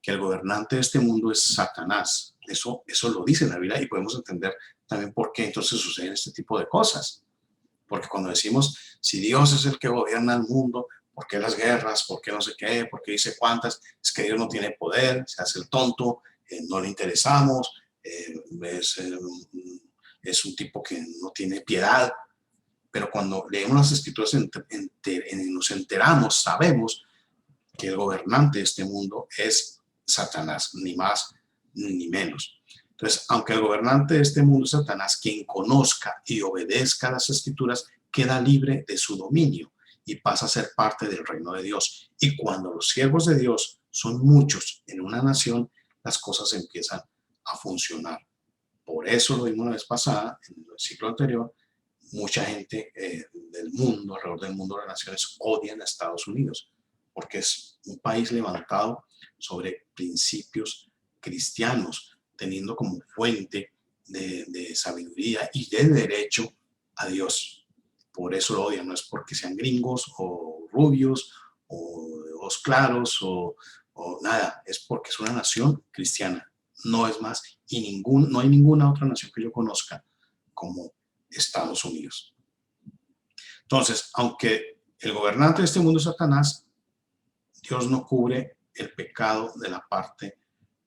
que el gobernante de este mundo es Satanás. Eso lo dice la Biblia y podemos entender también por qué entonces suceden este tipo de cosas. Porque cuando decimos, si Dios es el que gobierna el mundo, ¿por qué las guerras? ¿Por qué no sé qué? ¿Por qué dice cuántas? Es que Dios no tiene poder, se hace el tonto, no le interesamos, es un tipo que no tiene piedad. Pero cuando leemos las Escrituras nos enteramos, sabemos que el gobernante de este mundo es Satanás, ni más ni menos. Entonces, aunque el gobernante de este mundo es Satanás, quien conozca y obedezca las Escrituras queda libre de su dominio y pasa a ser parte del reino de Dios. Y cuando los siervos de Dios son muchos en una nación, las cosas empiezan a funcionar. Por eso lo vimos la vez pasada, en el ciclo anterior, mucha gente del mundo, alrededor del mundo de las naciones, odian a Estados Unidos, porque es un país levantado sobre principios cristianos, teniendo como fuente de sabiduría y de derecho a Dios. Por eso lo odian, no es porque sean gringos o rubios o ojos claros o nada, es porque es una nación cristiana, no es más, y no hay ninguna otra nación que yo conozca como Estados Unidos. Entonces, aunque el gobernante de este mundo es Satanás, Dios no cubre el pecado de la parte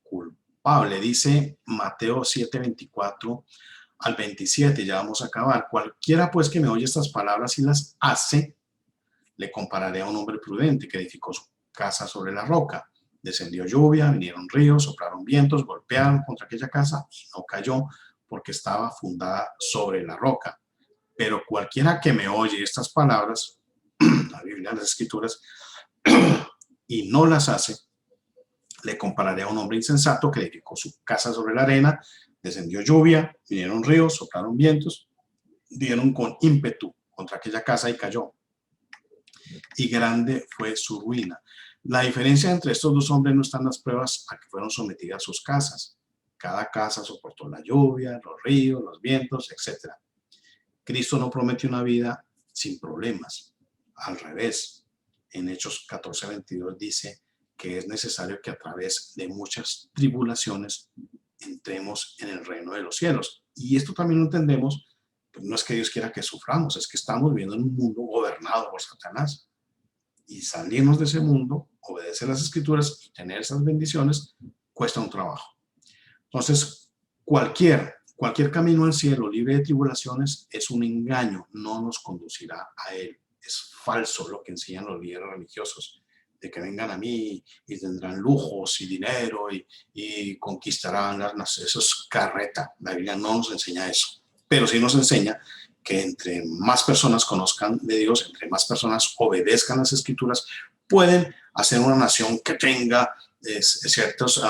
culpable. Dice Mateo 7:24 al 27, ya vamos a acabar. Cualquiera pues que me oye estas palabras y las hace, le compararé a un hombre prudente que edificó su casa sobre la roca. Descendió lluvia, vinieron ríos, soplaron vientos, golpearon contra aquella casa y no cayó porque estaba fundada sobre la roca. Pero cualquiera que me oye estas palabras, la Biblia, las Escrituras, y no las hace, le compararé a un hombre insensato que edificó su casa sobre la arena, descendió lluvia, vinieron ríos, soplaron vientos, dieron con ímpetu contra aquella casa y cayó. Y grande fue su ruina. La diferencia entre estos dos hombres no están en las pruebas a que fueron sometidas sus casas. Cada casa soportó la lluvia, los ríos, los vientos, etc. Cristo no promete una vida sin problemas. Al revés, en Hechos 14:22 dice que es necesario que a través de muchas tribulaciones entremos en el reino de los cielos. Y esto también lo entendemos, pues no es que Dios quiera que suframos, es que estamos viviendo en un mundo gobernado por Satanás. Y salirnos de ese mundo, obedecer las Escrituras y tener esas bendiciones, cuesta un trabajo. Entonces, cualquier camino al cielo libre de tribulaciones es un engaño, no nos conducirá a él. Es falso lo que enseñan los líderes religiosos, de que vengan a mí y tendrán lujos y dinero y conquistarán las naciones. Eso es carreta. La Biblia no nos enseña eso, pero sí nos enseña que entre más personas conozcan de Dios, entre más personas obedezcan las Escrituras, pueden a ser una nación que tenga ciertos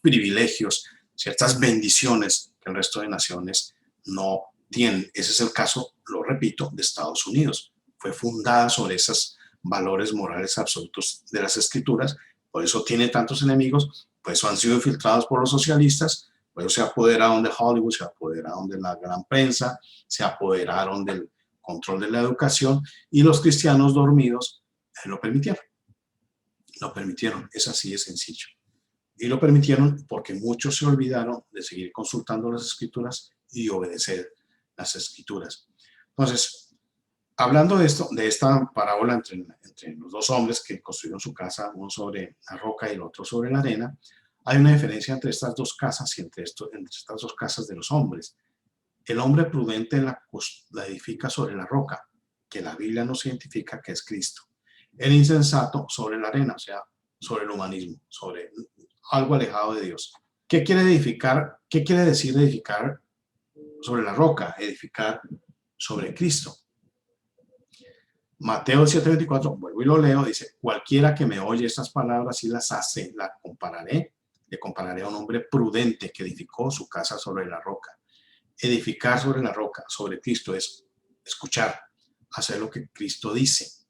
privilegios, ciertas bendiciones que el resto de naciones no tienen. Ese es el caso, lo repito, de Estados Unidos. Fue fundada sobre esos valores morales absolutos de las Escrituras, por eso tiene tantos enemigos, por eso han sido infiltrados por los socialistas, por eso se apoderaron de Hollywood, se apoderaron de la gran prensa, se apoderaron del control de la educación, y los cristianos dormidos lo permitieron. Lo permitieron, es así de sencillo. Y lo permitieron porque muchos se olvidaron de seguir consultando las Escrituras y obedecer las Escrituras. Entonces, hablando de esto, de esta parábola entre los dos hombres que construyeron su casa, uno sobre la roca y el otro sobre la arena, hay una diferencia entre estas dos casas y entre estas dos casas de los hombres. El hombre prudente la edifica sobre la roca, que la Biblia nos identifica que es Cristo. El insensato sobre la arena, o sea, sobre el humanismo, sobre algo alejado de Dios. ¿Qué quiere edificar? ¿Qué quiere decir edificar sobre la roca? Edificar sobre Cristo. Mateo 7:24, vuelvo y lo leo, dice: cualquiera que me oye estas palabras y las hace, le compararé a un hombre prudente que edificó su casa sobre la roca. Edificar sobre la roca, sobre Cristo, es escuchar, hacer lo que Cristo dice.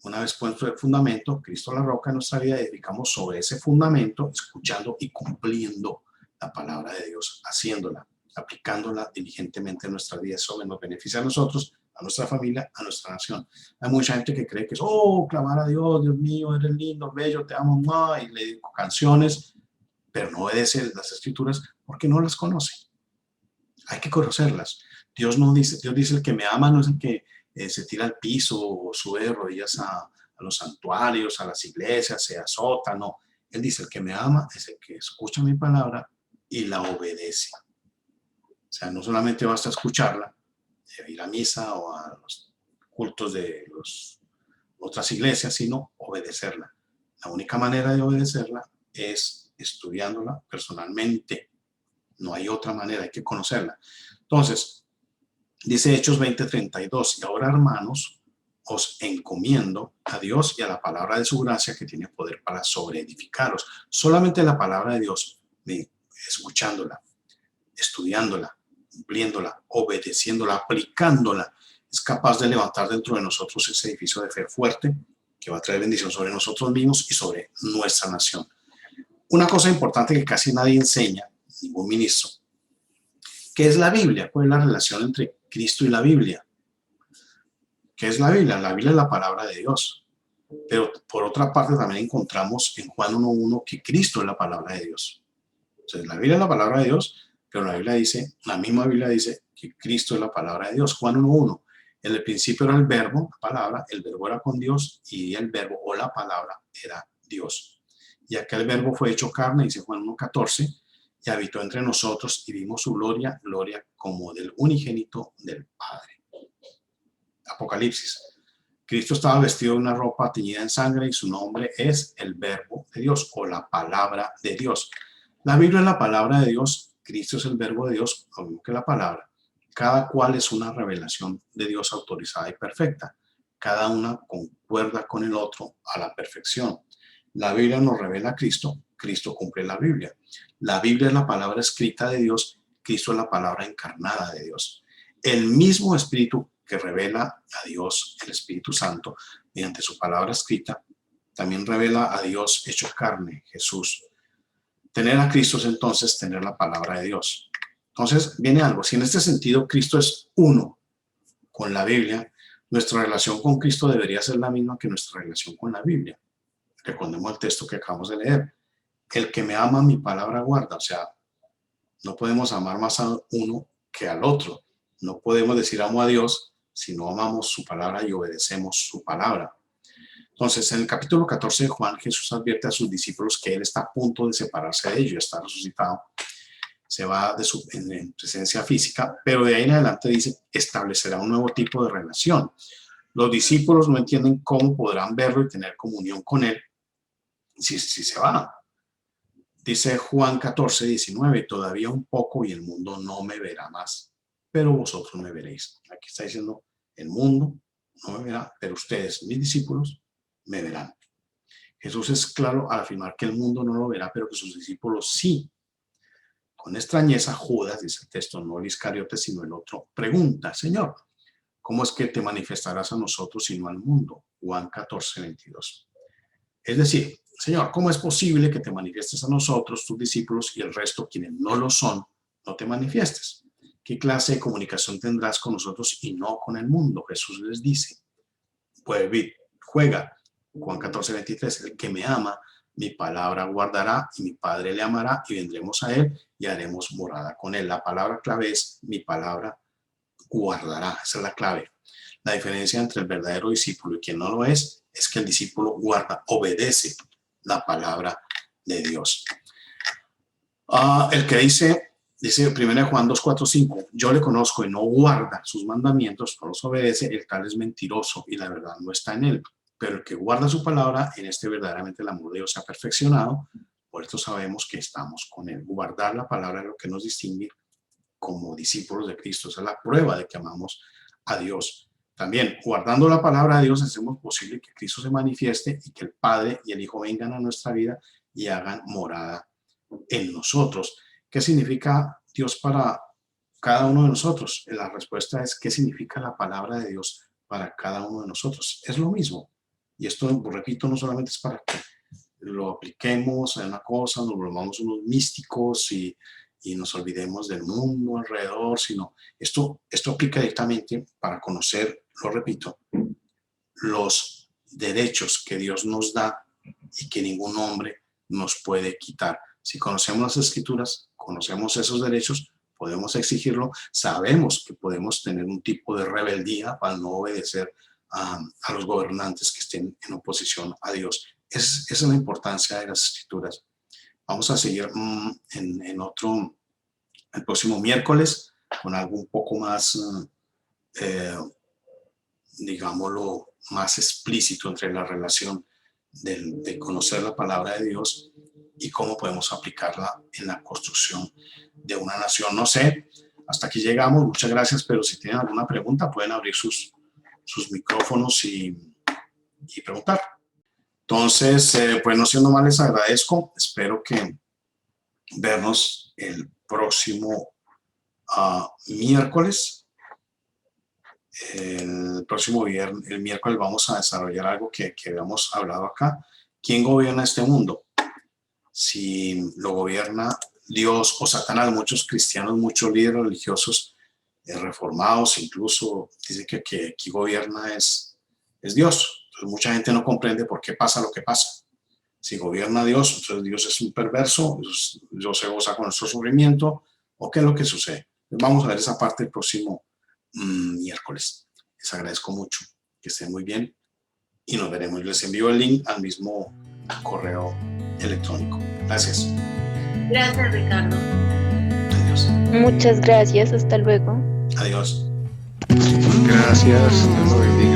Una vez puesto el fundamento, Cristo la roca en nuestra vida, edificamos sobre ese fundamento, escuchando y cumpliendo la palabra de Dios, haciéndola, aplicándola diligentemente en nuestra vida. Eso nos beneficia a nosotros, a nuestra familia, a nuestra nación. Hay mucha gente que cree que es, clamar a Dios, Dios mío, eres lindo, bello, te amo, y le digo canciones, pero no obedece las Escrituras porque no las conoce. Hay que conocerlas. Dios dice, el que me ama no es el que se tira al piso o sube de rodillas a los santuarios, a las iglesias, se azota, no. Él dice, el que me ama es el que escucha mi palabra y la obedece. O sea, no solamente basta escucharla, ir a misa o a los cultos de otras iglesias, sino obedecerla. La única manera de obedecerla es estudiándola personalmente. No hay otra manera, hay que conocerla. Entonces, dice Hechos 20:32, y ahora, hermanos, os encomiendo a Dios y a la palabra de su gracia que tiene poder para sobreedificaros. Solamente la palabra de Dios, escuchándola, estudiándola, cumpliéndola, obedeciéndola, aplicándola, es capaz de levantar dentro de nosotros ese edificio de fe fuerte que va a traer bendición sobre nosotros mismos y sobre nuestra nación. Una cosa importante que casi nadie enseña, ningún ministro, ¿qué es la Biblia? ¿Cuál es la relación entre Cristo y la Biblia? ¿Qué es la Biblia? La Biblia es la palabra de Dios. Pero por otra parte también encontramos en Juan 1:1 que Cristo es la palabra de Dios. Entonces la Biblia es la palabra de Dios, pero la misma Biblia dice que Cristo es la palabra de Dios. Juan 1:1, en el principio era el verbo, la palabra, el verbo era con Dios y el verbo o la palabra era Dios. Y aquel verbo fue hecho carne, dice Juan 1:14, y habitó entre nosotros y vimos su gloria, gloria como del unigénito del Padre. Apocalipsis. Cristo estaba vestido de una ropa teñida en sangre y su nombre es el verbo de Dios o la palabra de Dios. La Biblia es la palabra de Dios, Cristo es el verbo de Dios, lo mismo que la palabra. Cada cual es una revelación de Dios autorizada y perfecta. Cada una concuerda con el otro a la perfección. La Biblia nos revela a Cristo, Cristo cumple la Biblia. La Biblia es la palabra escrita de Dios, Cristo es la palabra encarnada de Dios. El mismo Espíritu que revela a Dios, el Espíritu Santo, mediante su palabra escrita, también revela a Dios hecho carne, Jesús. Tener a Cristo es entonces tener la palabra de Dios. Entonces viene algo, si en este sentido Cristo es uno con la Biblia, nuestra relación con Cristo debería ser la misma que nuestra relación con la Biblia. Recordemos el texto que acabamos de leer. El que me ama, mi palabra guarda. O sea, no podemos amar más a uno que al otro. No podemos decir amo a Dios si no amamos su palabra y obedecemos su palabra. Entonces, en el capítulo 14 de Juan, Jesús advierte a sus discípulos que Él está a punto de separarse de ellos, está resucitado, se va de su en presencia física, pero de ahí en adelante dice, establecerá un nuevo tipo de relación. Los discípulos no entienden cómo podrán verlo y tener comunión con Él si se va. Dice Juan 14:19, todavía un poco y el mundo no me verá más, pero vosotros me veréis. Aquí está diciendo, el mundo no me verá, pero ustedes, mis discípulos, me verán. Jesús es claro al afirmar que el mundo no lo verá, pero que sus discípulos sí. Con extrañeza, Judas, dice el texto, no el Iscariote, sino el otro, pregunta, Señor, ¿cómo es que te manifestarás a nosotros y no al mundo? Juan 14, 22. Es decir, Señor, ¿cómo es posible que te manifiestes a nosotros, tus discípulos, y el resto, quienes no lo son, no te manifiestes? ¿Qué clase de comunicación tendrás con nosotros y no con el mundo? Jesús les dice, pues juega, Juan 14, 23, el que me ama, mi palabra guardará y mi Padre le amará y vendremos a él y haremos morada con él. La palabra clave es mi palabra guardará, esa es la clave. La diferencia entre el verdadero discípulo y quien no lo es que el discípulo guarda, obedece la palabra de Dios. El que dice 1 Juan 2, 4, 5, yo le conozco y no guarda sus mandamientos, no los obedece, el tal es mentiroso y la verdad no está en él. Pero el que guarda su palabra, en este verdaderamente el amor de Dios se ha perfeccionado, por esto sabemos que estamos con él. Guardar la palabra es lo que nos distingue como discípulos de Cristo, esa es la prueba de que amamos a Dios. También, guardando la palabra de Dios, hacemos posible que Cristo se manifieste y que el Padre y el Hijo vengan a nuestra vida y hagan morada en nosotros. ¿Qué significa Dios para cada uno de nosotros? La respuesta es, ¿qué significa la palabra de Dios para cada uno de nosotros? Es lo mismo. Y esto, repito, no solamente es para que lo apliquemos a una cosa, nos volvamos unos místicos y nos olvidemos del mundo alrededor, sino esto aplica directamente para conocer, lo repito, los derechos que Dios nos da y que ningún hombre nos puede quitar. Si conocemos las Escrituras, conocemos esos derechos, podemos exigirlo, sabemos que podemos tener un tipo de rebeldía para no obedecer a los gobernantes que estén en oposición a Dios. Esa es la importancia de las Escrituras. Vamos a seguir el próximo miércoles con algo un poco más, digámoslo, más explícito entre la relación de conocer la palabra de Dios y cómo podemos aplicarla en la construcción de una nación. No sé, hasta aquí llegamos. Muchas gracias, pero si tienen alguna pregunta pueden abrir sus micrófonos y preguntar. Entonces, pues no siendo más, les agradezco. Espero que vernos el próximo miércoles. El próximo viernes, el miércoles vamos a desarrollar algo que habíamos hablado acá. ¿Quién gobierna este mundo? Si lo gobierna Dios o Satanás. Muchos cristianos, muchos líderes religiosos reformados, incluso dicen que aquí gobierna es Dios. Entonces mucha gente no comprende por qué pasa lo que pasa. Si gobierna Dios, entonces Dios es un perverso, Dios se goza con nuestro sufrimiento, ¿o qué es lo que sucede? Vamos a ver esa parte el próximo miércoles. Les agradezco mucho, que estén muy bien y nos veremos. Les envío el link al mismo correo electrónico. Gracias. Gracias, Ricardo. Adiós. Muchas gracias, hasta luego. Adiós. Gracias, Dios lo bendiga.